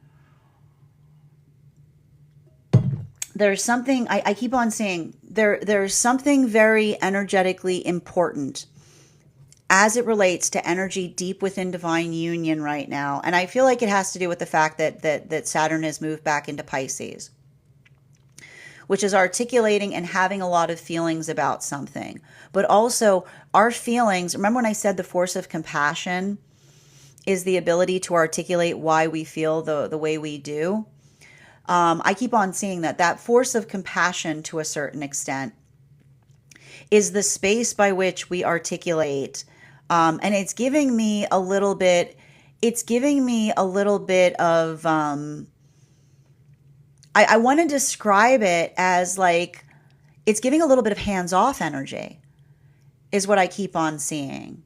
There's something, I keep on seeing, there's something very energetically important as it relates to energy deep within divine union right now. And I feel like it has to do with the fact that Saturn has moved back into Pisces, which is articulating and having a lot of feelings about something. But also our feelings, remember when I said the force of compassion is the ability to articulate why we feel the way we do? I keep on seeing that force of compassion to a certain extent is the space by which we articulate. And it's giving me a little bit of, I want to describe it as like, it's giving a little bit of hands-off energy is what I keep on seeing.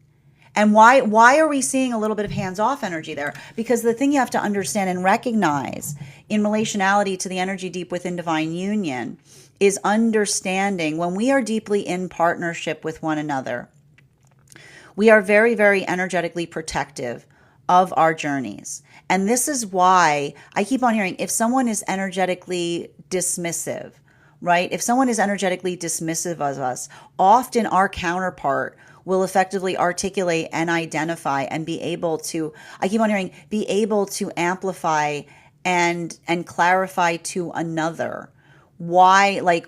And why are we seeing a little bit of hands-off energy there? Because the thing you have to understand and recognize in relationality to the energy deep within divine union is understanding when we are deeply in partnership with one another, we are very, very energetically protective of our journeys. And this is why I keep on hearing, if someone is energetically dismissive, right? If someone is energetically dismissive of us, often our counterpart will effectively articulate and identify and be able to, I keep on hearing, be able to amplify and clarify to another why, like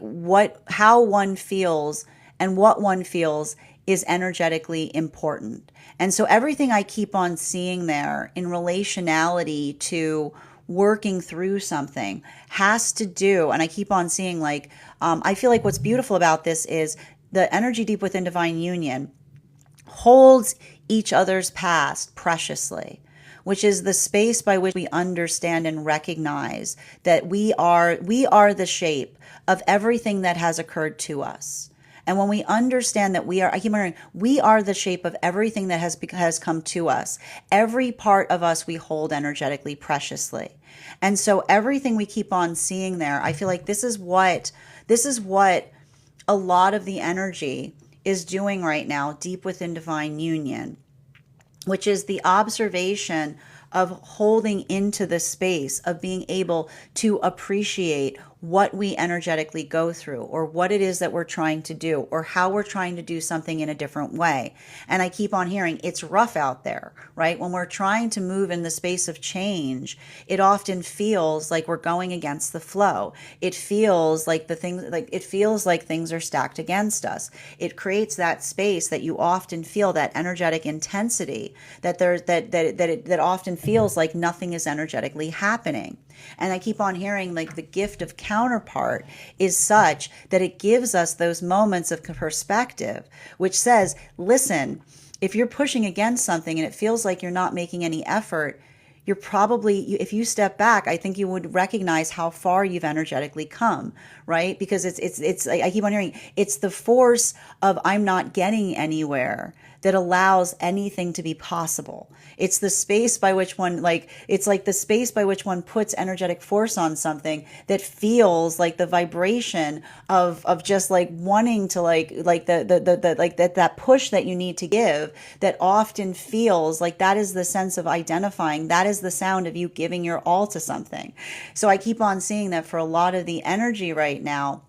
how one feels and what one feels is energetically important. And so everything I keep on seeing there in relationality to working through something has to do, and I keep on seeing like, I feel like what's beautiful about this is the energy deep within divine union holds each other's past preciously, which is the space by which we understand and recognize that we are the shape of everything that has occurred to us. And when we understand that I keep wondering, we are the shape of everything that has come to us. Every part of us we hold energetically preciously. And so everything we keep on seeing there, I feel like this is what a lot of the energy is doing right now, deep within divine union, which is the observation of holding into the space of being able to appreciate what we energetically go through, or what it is that we're trying to do, or how we're trying to do something in a different way. And I keep on hearing it's rough out there, right? When we're trying to move in the space of change, it often feels like we're going against the flow. It feels like things are stacked against us. It creates that space that you often feel, that energetic intensity, that often feels like nothing is energetically happening. And I keep on hearing like the gift of counterpart is such that it gives us those moments of perspective, which says, listen, if you're pushing against something and it feels like you're not making any effort, you're probably, if you step back, I think you would recognize how far you've energetically come, right? Because it's like, I keep on hearing, it's the force of I'm not getting anywhere that allows anything to be possible. It's the space by which it's like the space by which one puts energetic force on something that feels like the vibration of just like wanting to that push that you need to give, that often feels like that is the sense of identifying, that is the sound of you giving your all to something. So I keep on seeing that for a lot of the energy right now,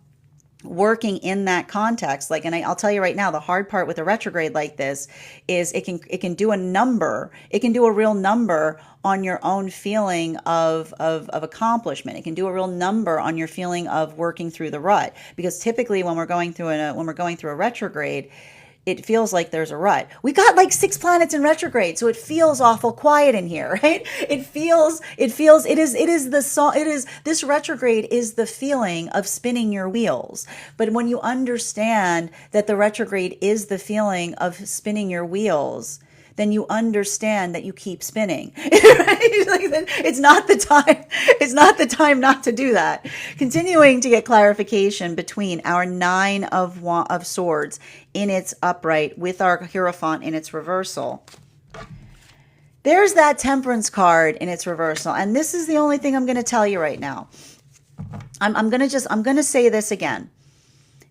working in that context, and I'll tell you right now, the hard part with a retrograde like this is it can do a number. It can do a real number on your own feeling of accomplishment. It can do a real number on your feeling of working through the rut, because typically when we're going through a retrograde, it feels like there's a rut. We got like 6 planets in retrograde, so it feels awful quiet in here, right? This retrograde is the feeling of spinning your wheels. But when you understand that the retrograde is the feeling of spinning your wheels, then you understand that you keep spinning. It's not the time not to do that. Continuing to get clarification between our 9 of Swords in its upright with our Hierophant in its reversal. There's that Temperance card in its reversal. And this is the only thing I'm going to tell you right now. I'm going to say this again.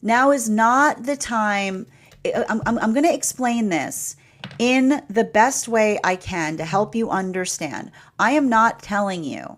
Now is not the time. I'm going to explain this in the best way I can to help you understand. I am not telling you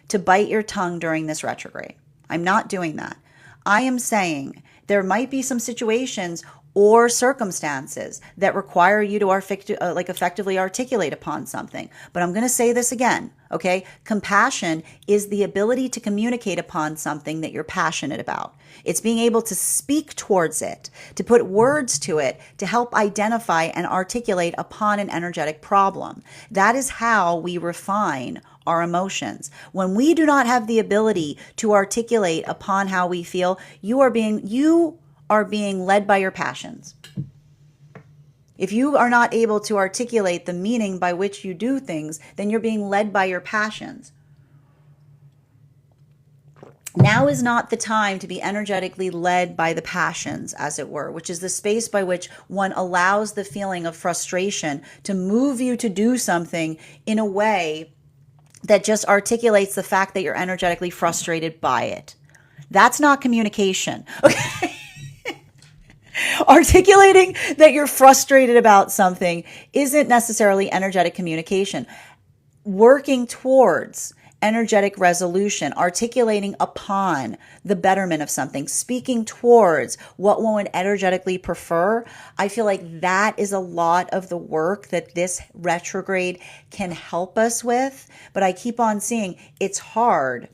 to bite your tongue during this retrograde. I'm not doing that. I am saying there might be some situations or circumstances that require you to effectively articulate upon something. But I'm going to say this again, okay? Compassion is the ability to communicate upon something that you're passionate about. It's being able to speak towards it, to put words to it, to help identify and articulate upon an energetic problem. That is how we refine our emotions. When we do not have the ability to articulate upon how we feel, you are being led by your passions. If you are not able to articulate the meaning by which you do things, then you're being led by your passions. Now is not the time to be energetically led by the passions, as it were, which is the space by which one allows the feeling of frustration to move you to do something in a way that just articulates the fact that you're energetically frustrated by it. That's not communication, okay? Articulating that you're frustrated about something isn't necessarily energetic communication. Working towards energetic resolution, articulating upon the betterment of something, speaking towards what one would energetically prefer, I feel like that is a lot of the work that this retrograde can help us with. But I keep on seeing it's hard,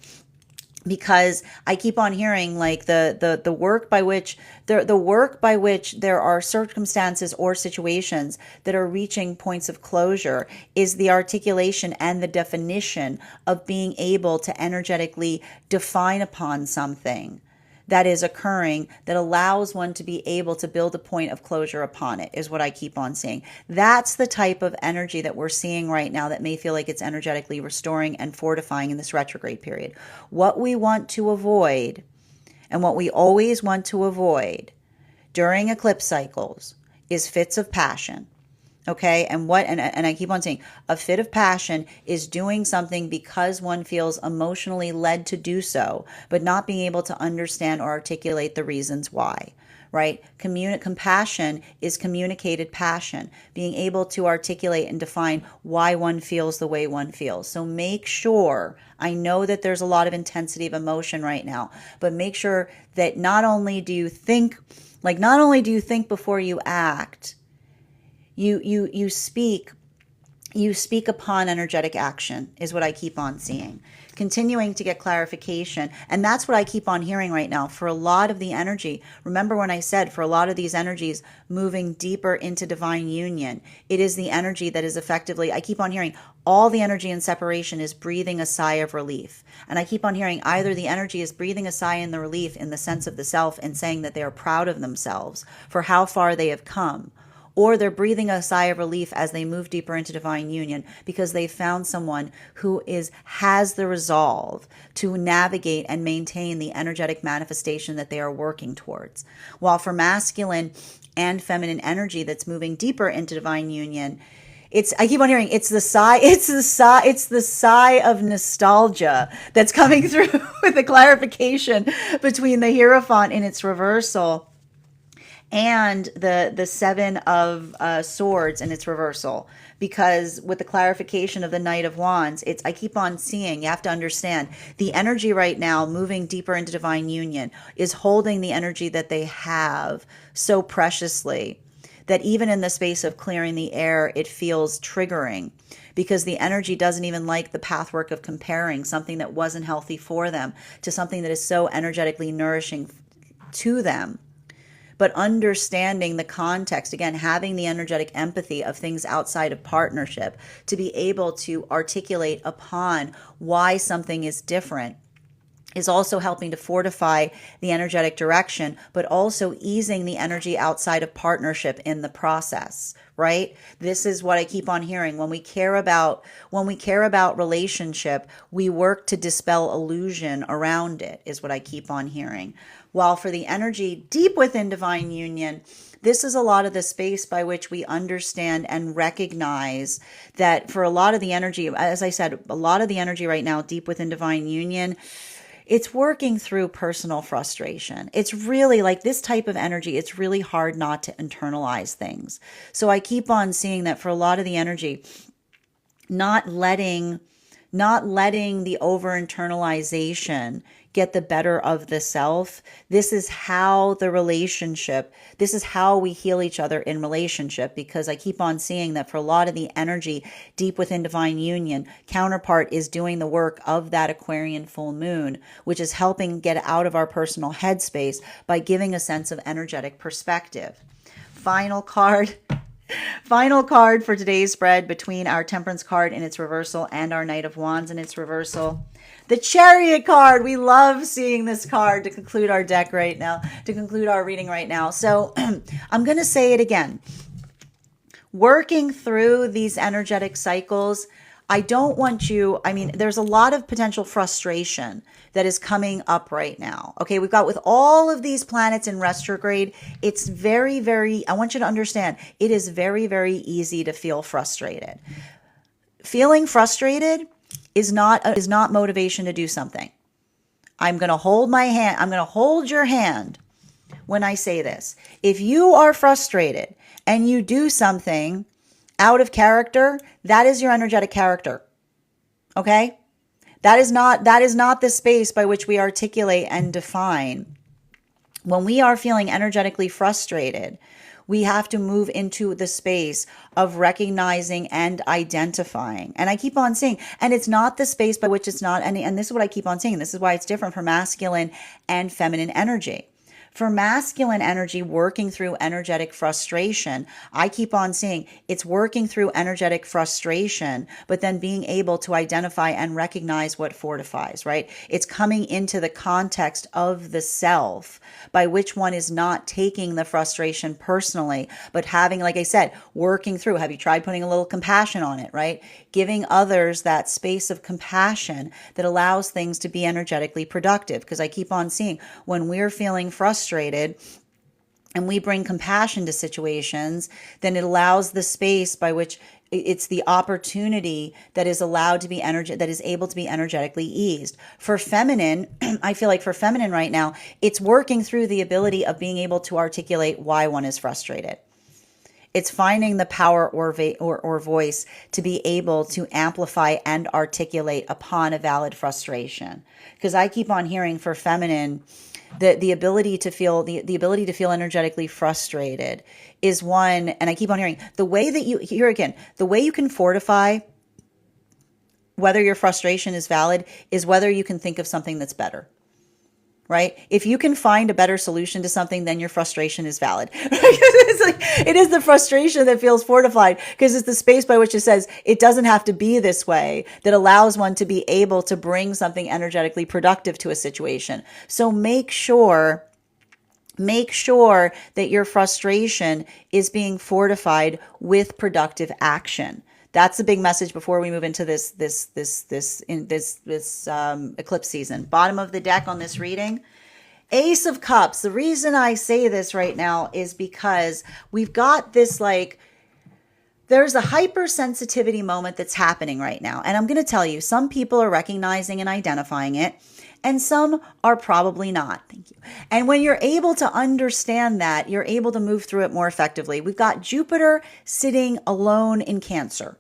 because I keep on hearing like the work by which there are circumstances or situations that are reaching points of closure is the articulation and the definition of being able to energetically define upon something that is occurring that allows one to be able to build a point of closure upon it, is what I keep on seeing. That's the type of energy that we're seeing right now that may feel like it's energetically restoring and fortifying in this retrograde period. What we want to avoid, and what we always want to avoid during eclipse cycles, is fits of passion. Okay. And I keep on saying a fit of passion is doing something because one feels emotionally led to do so, but not being able to understand or articulate the reasons why, right? Compassion is communicated passion, being able to articulate and define why one feels the way one feels. So make sure, I know that there's a lot of intensity of emotion right now, but make sure that not only do you think before you act, you speak upon energetic action, is what I keep on seeing. Continuing to get clarification. And that's what I keep on hearing right now for a lot of the energy. Remember when I said for a lot of these energies moving deeper into divine union, it is the energy that is effectively, I keep on hearing all the energy in separation is breathing a sigh of relief. And I keep on hearing either the energy is breathing a sigh in the relief in the sense of the self and saying that they are proud of themselves for how far they have come, or they're breathing a sigh of relief as they move deeper into divine union because they found someone who has the resolve to navigate and maintain the energetic manifestation that they are working towards. While for masculine and feminine energy that's moving deeper into divine union, I keep on hearing it's the sigh of nostalgia that's coming through with the clarification between the Hierophant in its reversal and the Seven of Swords in its reversal. Because with the clarification of the Knight of Wands, I keep on seeing, you have to understand, the energy right now moving deeper into divine union is holding the energy that they have so preciously that even in the space of clearing the air, it feels triggering, because the energy doesn't even like the pathwork of comparing something that wasn't healthy for them to something that is so energetically nourishing to them. But understanding the context, again, having the energetic empathy of things outside of partnership to be able to articulate upon why something is different is also helping to fortify the energetic direction, but also easing the energy outside of partnership in the process, right? This is what I keep on hearing. When we care about relationship, we work to dispel illusion around it, is what I keep on hearing. While for the energy deep within divine union, this is a lot of the space by which we understand and recognize that for a lot of the energy, as I said, a lot of the energy right now deep within divine union, it's working through personal frustration. It's really like this type of energy, it's really hard not to internalize things. So I keep on seeing that for a lot of the energy, not letting the over-internalization get the better of the self. This is how we heal each other in relationship, because I keep on seeing that for a lot of the energy deep within divine union, counterpart is doing the work of that Aquarian full moon, which is helping get out of our personal headspace by giving a sense of energetic perspective. Final card for today's spread between our Temperance card in its reversal and our Knight of Wands in its reversal. The Chariot card. We love seeing this card to conclude our deck right now, to conclude our reading right now. So I'm going to say it again. Working through these energetic cycles, there's a lot of potential frustration that is coming up right now. Okay, we've got with all of these planets in retrograde, it's very, very, I want you to understand, it is very, very easy to feel frustrated. Feeling frustrated is not motivation to do something. I'm going to hold your hand when I say this. If you are frustrated and you do something out of character, that is your energetic character. Okay? That is not the space by which we articulate and define. When we are feeling energetically frustrated, we have to move into the space of recognizing and identifying. And I keep on saying, and it's not the space by which it's not, and this is what I keep on saying. This is why it's different for masculine and feminine energy. For masculine energy, working through energetic frustration, I keep on seeing it's working through energetic frustration, but then being able to identify and recognize what fortifies, right? It's coming into the context of the self, by which one is not taking the frustration personally, but having, like I said, working through. Have you tried putting a little compassion on it, right? Giving others that space of compassion that allows things to be energetically productive. Because I keep on seeing when we're feeling frustrated, and we bring compassion to situations, then it allows the space by which it's the opportunity that is allowed to be that is able to be energetically eased. For feminine, I feel like for feminine right now, it's working through the ability of being able to articulate why one is frustrated. It's finding the power or voice to be able to amplify and articulate upon a valid frustration. Because I keep on hearing for feminine, the ability to feel the ability to feel energetically frustrated is one, and I keep on hearing the way that you here again, the way you can fortify whether your frustration is valid is whether you can think of something that's better. Right? If you can find a better solution to something, then your frustration is valid. It's like, it is the frustration that feels fortified because it's the space by which it says it doesn't have to be this way that allows one to be able to bring something energetically productive to a situation. So make sure that your frustration is being fortified with productive action. That's the big message before we move into this eclipse season. Bottom of the deck on this reading, Ace of Cups. The reason I say this right now is because we've got this there's a hypersensitivity moment that's happening right now. And I'm going to tell you, some people are recognizing and identifying it, and some are probably not. Thank you. And when you're able to understand that, you're able to move through it more effectively. We've got Jupiter sitting alone in Cancer,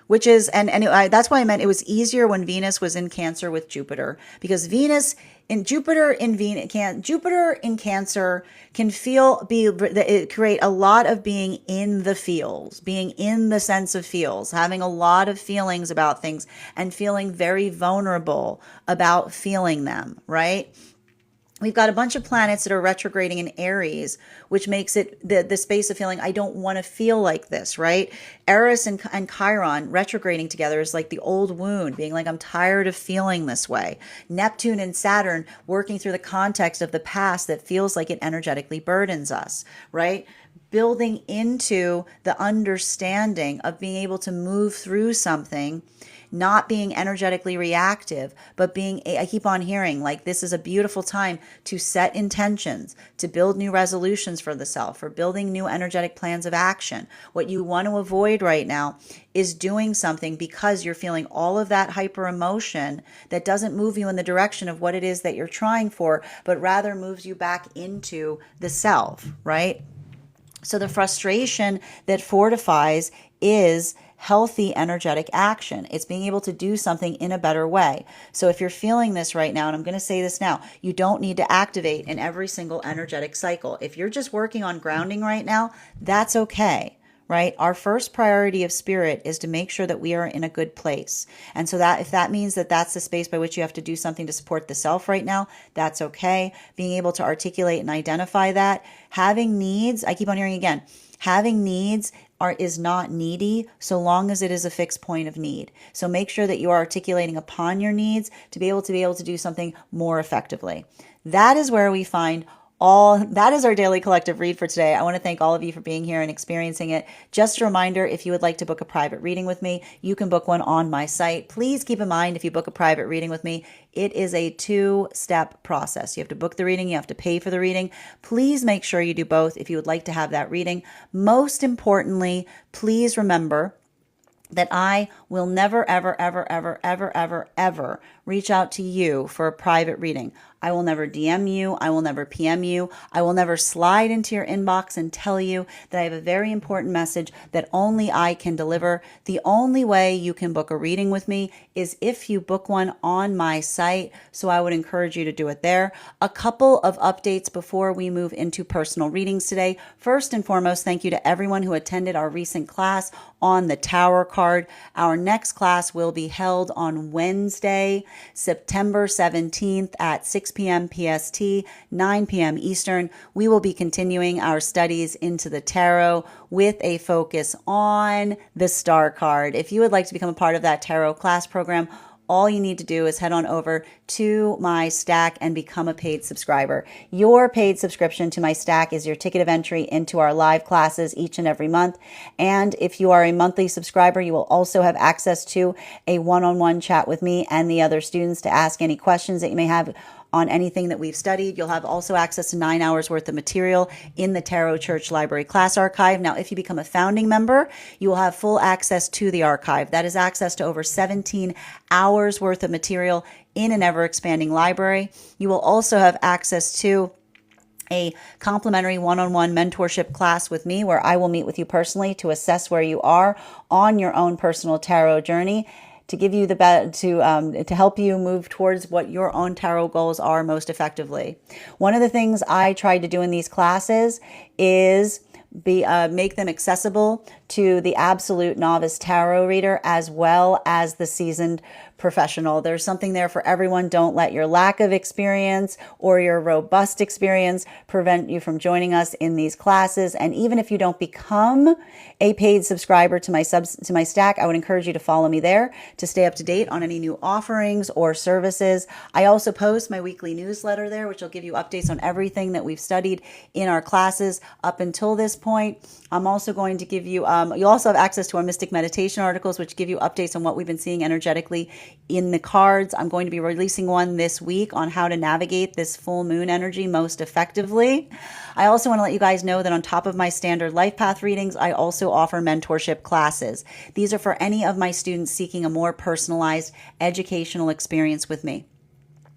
which is, that's why I meant it was easier when Venus was in Cancer with Jupiter, because Jupiter in Cancer can create a lot of being in the feels, being in the sense of feels, having a lot of feelings about things and feeling very vulnerable about feeling them, right? We've got a bunch of planets that are retrograding in Aries, which makes it the space of feeling, I don't want to feel like this, right? Eris and Chiron retrograding together is like the old wound, being like, I'm tired of feeling this way. Neptune and Saturn working through the context of the past that feels like it energetically burdens us, right? Building into the understanding of being able to move through something, not being energetically reactive, but I keep on hearing like this is a beautiful time to set intentions, to build new resolutions for the self, or building new energetic plans of action. What you want to avoid right now is doing something because you're feeling all of that hyper emotion that doesn't move you in the direction of what it is that you're trying for, but rather moves you back into the self, right? So the frustration that fortifies is healthy energetic action. It's being able to do something in a better way. So if you're feeling this right now, and I'm going to say this now, you don't need to activate in every single energetic cycle. If you're just working on grounding right now, that's okay. Right? Our first priority of spirit is to make sure that we are in a good place. And so that if that means that that's the space by which you have to do something to support the self right now, that's okay. Being able to articulate and identify that. Having needs, I keep on hearing again, having needs is not needy so long as it is a fixed point of need. So make sure that you are articulating upon your needs to be able to do something more effectively. That is where we find that is our daily collective read for today. I want to thank all of you for being here and experiencing it. Just a reminder, if you would like to book a private reading with me, you can book one on my site. Please keep in mind, if you book a private reading with me, it is a 2-step process. You have to book the reading, you have to pay for the reading. Please make sure you do both if you would like to have that reading. Most importantly, please remember that I will never, ever, ever, ever, ever, ever, ever reach out to you for a private reading. I will never DM you. I will never PM you. I will never slide into your inbox and tell you that I have a very important message that only I can deliver. The only way you can book a reading with me is if you book one on my site. So I would encourage you to do it there. A couple of updates before we move into personal readings today. First and foremost, thank you to everyone who attended our recent class on the Tower card. Our next class will be held on Wednesday, September 17th at 6 p.m. PST, 9 p.m. Eastern. We will be continuing our studies into the tarot with a focus on the star card. If you would like to become a part of that tarot class program, all you need to do is head on over to my stack and become a paid subscriber. Your paid subscription to my stack is your ticket of entry into our live classes each and every month. And if you are a monthly subscriber, you will also have access to a one-on-one chat with me and the other students to ask any questions that you may have on anything that we've studied. You'll have also access to 9 hours worth of material in the Tarot Church Library Class Archive. Now, if you become a founding member, you will have full access to the archive. That is access to over 17 hours worth of material in an ever-expanding library. You will also have access to a complimentary one-on-one mentorship class with me where I will meet with you personally to assess where you are on your own personal tarot journey, to give you to help you move towards what your own tarot goals are most effectively. One of the things I tried to do in these classes is make them accessible to the absolute novice tarot reader as well as the seasoned professional. There's something there for everyone. Don't let your lack of experience or your robust experience prevent you from joining us in these classes. And even if you don't become a paid subscriber to my stack, I would encourage you to follow me there to stay up to date on any new offerings or services. I also post my weekly newsletter there, which will give you updates on everything that we've studied in our classes up until this point. I'm also going to give you, you'll also have access to our Mystic Meditation articles, which give you updates on what we've been seeing energetically in the cards. I'm going to be releasing one this week on how to navigate this full moon energy most effectively. I also want to let you guys know that on top of my standard life path readings, I also offer mentorship classes. These are for any of my students seeking a more personalized educational experience with me.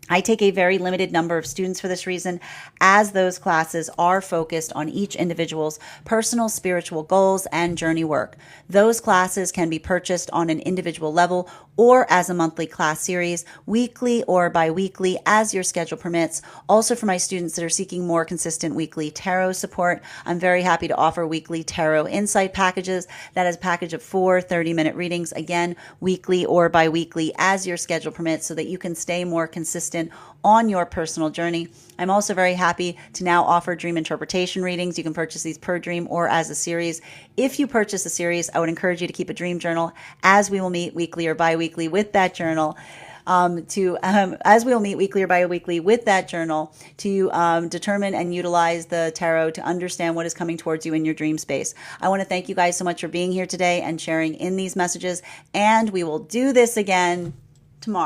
I take a very limited number of students for this reason, as those classes are focused on each individual's personal spiritual goals and journey work. Those classes can be purchased on an individual level or as a monthly class series, weekly or bi-weekly, as your schedule permits. Also, for my students that are seeking more consistent weekly tarot support, I'm very happy to offer weekly tarot insight packages. That is a package of 4 30-minute readings, again, weekly or bi-weekly, as your schedule permits, so that you can stay more consistent on your personal journey. I'm also very happy to now offer dream interpretation readings. You can purchase these per dream or as a series. If you purchase a series, I would encourage you to keep a dream journal, as we will meet weekly or bi-weekly with that journal. As we'll meet weekly or bi-weekly with that journal to determine and utilize the tarot to understand what is coming towards you in your dream space. I want to thank you guys so much for being here today and sharing in these messages, and we will do this again tomorrow.